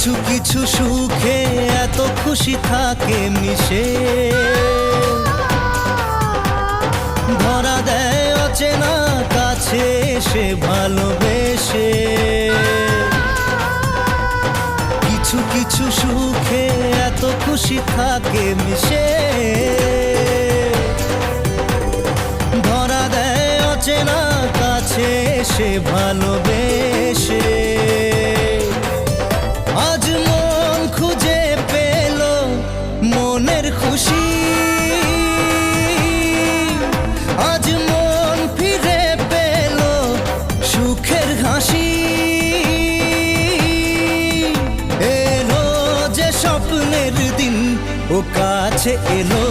কিছু কিছু সুখে এত খুশি থাকে মিশে, ধরা দেয় অচেনা কাছে এসে ভালোবেসে। কিছু কিছু সুখে এত খুশি থাকে মিশে, ধরা দেয় অচেনা কাছে এসে ভালোবেসে। আজ মন খুঁজে পেল মনের খুশি, আজ মন ফিরে পেল সুখের হাসি। এলো যে স্বপ্নের দিন ও কাছে এলো।